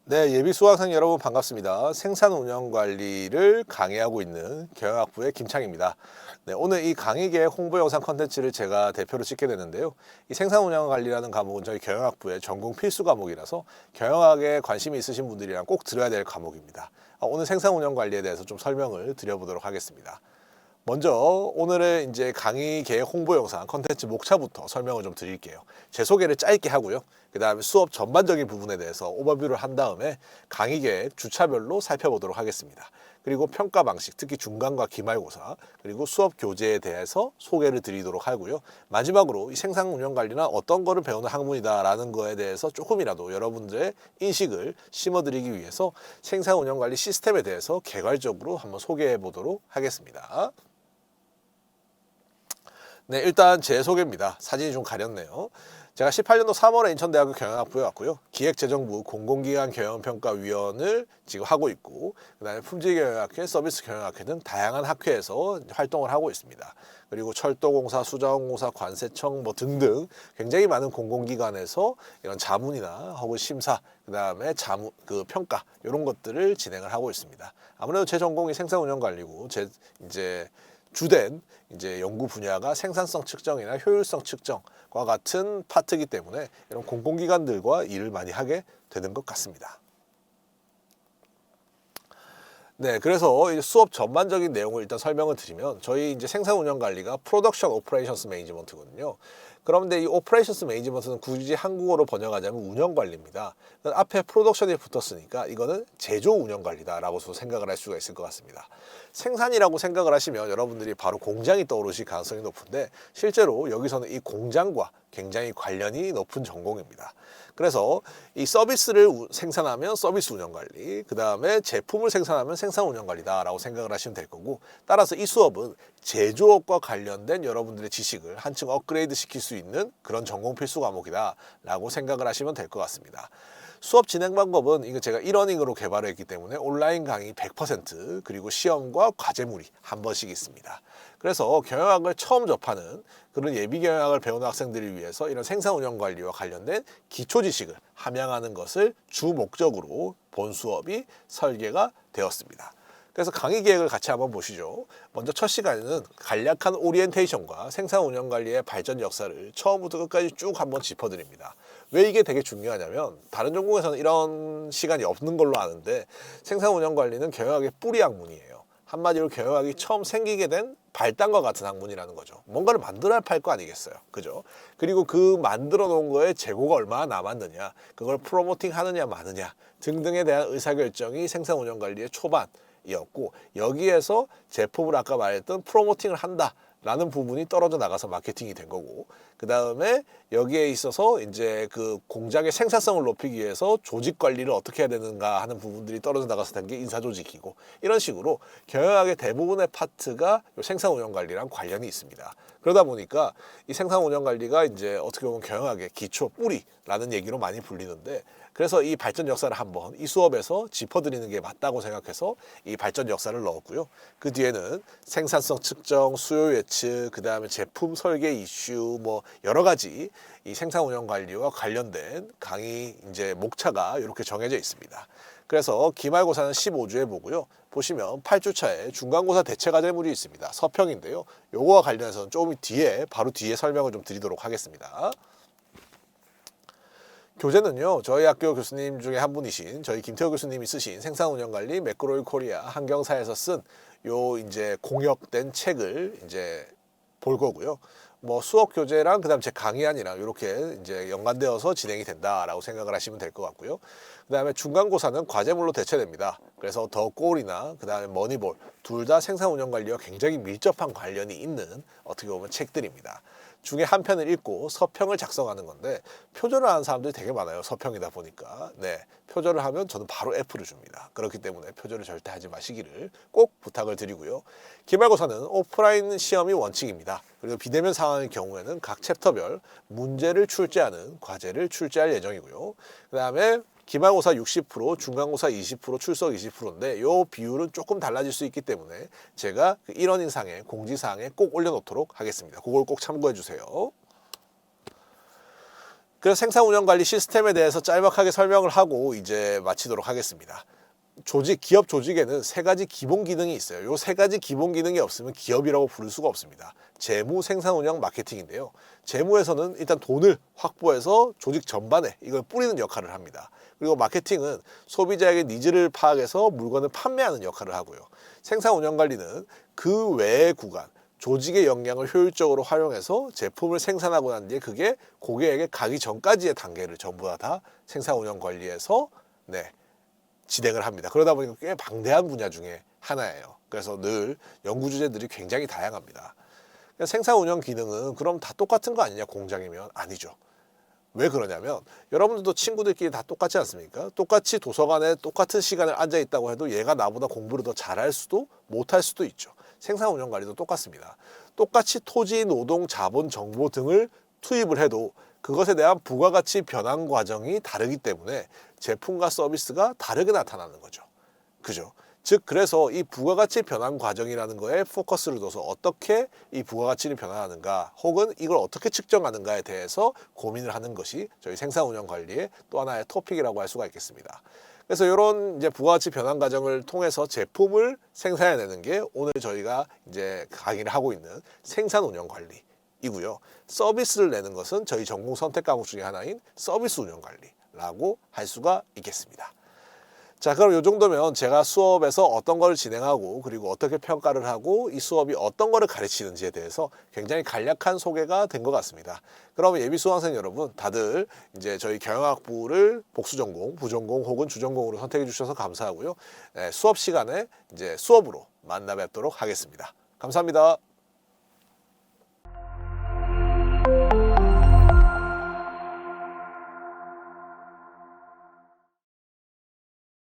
네, 예비 수강생 여러분 반갑습니다. 생산 운영 관리를 강의하고 있는 경영학부의 김창입니다. 네, 오늘 이 강의 계획 홍보 영상 컨텐츠를 제가 대표로 찍게 됐는데요. 이 생산 운영 관리라는 과목은 저희 경영학부의 전공 필수 과목이라서 경영학에 관심이 있으신 분들이랑 꼭 들어야 될 과목입니다. 오늘 생산 운영 관리에 대해서 좀 설명을 드려보도록 하겠습니다. 먼저 오늘의 이제 강의 계획 홍보 영상 컨텐츠 목차부터 설명을 좀 드릴게요. 제 소개를 짧게 하고요. 그 다음에 수업 전반적인 부분에 대해서 오버뷰를 한 다음에 강의 계획 주차별로 살펴보도록 하겠습니다. 그리고 평가 방식, 특히 중간과 기말고사, 그리고 수업 교재에 대해서 소개를 드리도록 하고요. 마지막으로 이 생산 운영 관리는 어떤 거를 배우는 학문이다라는 거에 대해서 조금이라도 여러분들의 인식을 심어드리기 위해서 생산 운영 관리 시스템에 대해서 개괄적으로 한번 소개해 보도록 하겠습니다. 네, 일단 제 소개입니다. 사진이 좀 가렸네요. 제가 18년도 3월에 인천대학교 경영학부에 왔고요. 기획재정부 공공기관 경영평가위원을 지금 하고 있고, 그다음에 품질경영학회, 서비스경영학회 등 다양한 학회에서 활동을 하고 있습니다. 그리고 철도공사, 수자원공사, 관세청 뭐 등등 굉장히 많은 공공기관에서 이런 자문이나 혹은 심사, 그다음에 평가 이런 것들을 진행을 하고 있습니다. 아무래도 제 전공이 생산운영관리고 제 이제 주된 연구 분야가 생산성 측정이나 효율성 측정과 같은 파트이기 때문에 이런 공공기관들과 일을 많이 하게 되는 것 같습니다. 네, 그래서 수업 전반적인 내용을 일단 설명을 드리면 저희 생산 운영 관리가 프로덕션 오퍼레이션스 매니지먼트거든요. 그런데 이 오퍼레이션스 매니지먼트는 굳이 한국어로 번역하자면 운영 관리입니다. 앞에 프로덕션이 붙었으니까 이거는 제조 운영 관리다라고 생각을 할 수가 있을 것 같습니다. 생산이라고 생각을 하시면 여러분들이 바로 공장이 떠오르실 가능성이 높은데 실제로 여기서는 이 공장과 굉장히 관련이 높은 전공입니다. 그래서 이 서비스를 생산하면 서비스 운영 관리, 그 다음에 제품을 생산하면 생산 운영 관리다라고 생각을 하시면 될 거고, 따라서 이 수업은 제조업과 관련된 여러분들의 지식을 한층 업그레이드 시킬 수 있는 그런 전공 필수 과목이다라고 생각을 하시면 될 것 같습니다. 수업 진행 방법은 이거 제가 이러닝으로 개발을 했기 때문에 온라인 강의 100% 그리고 시험과 과제물이 한 번씩 있습니다. 그래서 경영학을 처음 접하는 그런 예비 경영학을 배우는 학생들을 위해서 이런 생산 운영 관리와 관련된 기초 지식을 함양하는 것을 주 목적으로 본 수업이 설계가 되었습니다. 그래서 강의 계획을 같이 한번 보시죠. 먼저 첫 시간에는 간략한 오리엔테이션과 생산 운영 관리의 발전 역사를 처음부터 끝까지 쭉 한번 짚어드립니다. 왜 이게 되게 중요하냐면 다른 전공에서는 이런 시간이 없는 걸로 아는데 생산 운영 관리는 경영학의 뿌리 학문이에요. 한마디로 경영학이 처음 생기게 된 발단과 같은 학문이라는 거죠. 뭔가를 만들어야 팔 거 아니겠어요. 그죠? 그리고 그 만들어 놓은 거에 재고가 얼마나 남았느냐, 그걸 프로모팅 하느냐 마느냐 등등에 대한 의사결정이 생산 운영 관리의 초반이었고, 여기에서 제품을 아까 말했던 프로모팅을 한다 라는 부분이 떨어져 나가서 마케팅이 된 거고, 그 다음에 여기에 있어서 그 공장의 생산성을 높이기 위해서 조직 관리를 어떻게 해야 되는가 하는 부분들이 떨어져 나가서 된 게 인사조직이고, 이런 식으로 경영학의 대부분의 파트가 생산 운영 관리랑 관련이 있습니다. 그러다 보니까 이 생산 운영 관리가 어떻게 보면 경영학의 기초 뿌리라는 얘기로 많이 불리는데, 그래서 이 발전 역사를 한번 이 수업에서 짚어드리는 게 맞다고 생각해서 이 발전 역사를 넣었고요. 그 뒤에는 생산성 측정, 수요 예측, 그 다음에 제품 설계 이슈, 뭐 여러 가지 이 생산 운영 관리와 관련된 강의 목차가 이렇게 정해져 있습니다. 그래서 기말고사는 15주에 보고요. 보시면 8주차에 중간고사 대체 과제물이 있습니다. 서평인데요. 요거와 관련해서는 조금 뒤에 바로 뒤에 설명을 좀 드리도록 하겠습니다. 교재는요, 저희 학교 교수님 중에 한 분이신 저희 김태호 교수님이 쓰신 생산운영관리 매크로일 코리아 한경사에서 쓴 요 공역된 책을 볼 거고요. 뭐 수업 교재랑 그다음 제 강의안이랑 이렇게 연관되어서 진행이 된다라고 생각을 하시면 될 것 같고요. 그다음에 중간고사는 과제물로 대체됩니다. 그래서 더 골이나 그다음에 머니볼 둘 다 생산운영관리와 굉장히 밀접한 관련이 있는 어떻게 보면 책들입니다. 중에 한 편을 읽고 서평을 작성하는 건데, 표절을 하는 사람들이 되게 많아요. 서평이다 보니까. 네, 표절을 하면 저는 바로 F를 줍니다. 그렇기 때문에 표절을 절대 하지 마시기를 꼭 부탁을 드리고요. 기말고사는 오프라인 시험이 원칙입니다. 그리고 비대면 상황의 경우에는 각 챕터별 문제를 출제하는 과제를 출제할 예정이고요. 그 다음에 기말고사 60%, 중간고사 20%, 출석 20%인데 이 비율은 조금 달라질 수 있기 때문에 제가 그 1원인상에 공지사항에 꼭 올려놓도록 하겠습니다. 그걸 꼭 참고해 주세요. 그래서 생산 운영 관리 시스템에 대해서 짤막하게 설명을 하고 이제 마치도록 하겠습니다. 기업 조직에는 세 가지 기본 기능이 있어요. 이 세 가지 기본 기능이 없으면 기업이라고 부를 수가 없습니다. 재무, 생산 운영, 마케팅인데요. 재무에서는 일단 돈을 확보해서 조직 전반에 이걸 뿌리는 역할을 합니다. 그리고 마케팅은 소비자에게 니즈를 파악해서 물건을 판매하는 역할을 하고요. 생산 운영 관리는 그 외의 구간, 조직의 역량을 효율적으로 활용해서 제품을 생산하고 난 뒤에 그게 고객에게 가기 전까지의 단계를 전부 다 생산 운영 관리에서 진행을 합니다. 그러다 보니까 꽤 방대한 분야 중에 하나예요. 그래서 늘 연구 주제들이 굉장히 다양합니다. 생산 운영 기능은 그럼 다 똑같은 거 아니냐, 공장이면? 아니죠. 왜 그러냐면 여러분들도 친구들끼리 다 똑같지 않습니까? 똑같이 도서관에 똑같은 시간을 앉아 있다고 해도 얘가 나보다 공부를 더 잘할 수도 못할 수도 있죠. 생산 운영 관리도 똑같습니다. 똑같이 토지, 노동, 자본, 정보 등을 투입을 해도 그것에 대한 부가가치 변환 과정이 다르기 때문에 제품과 서비스가 다르게 나타나는 거죠. 그죠? 즉 그래서 이 부가가치 변환 과정이라는 거에 포커스를 둬서 어떻게 이 부가가치를 변환하는가, 혹은 이걸 어떻게 측정하는가에 대해서 고민을 하는 것이 저희 생산 운영 관리의 또 하나의 토픽이라고 할 수가 있겠습니다. 그래서 이런 이제 부가가치 변환 과정을 통해서 제품을 생산해내는 게 오늘 저희가 이제 강의를 하고 있는 생산 운영 관리이고요. 서비스를 내는 것은 저희 전공 선택 과목 중에 하나인 서비스 운영 관리라고 할 수가 있겠습니다. 자, 그럼 이 정도면 제가 수업에서 어떤 걸 진행하고 그리고 어떻게 평가를 하고 이 수업이 어떤 거를 가르치는지에 대해서 굉장히 간략한 소개가 된 것 같습니다. 그럼 예비 수강생 여러분, 다들 이제 저희 경영학부를 복수전공, 부전공 혹은 주전공으로 선택해 주셔서 감사하고요. 수업 시간에 이제 수업으로 만나 뵙도록 하겠습니다. 감사합니다.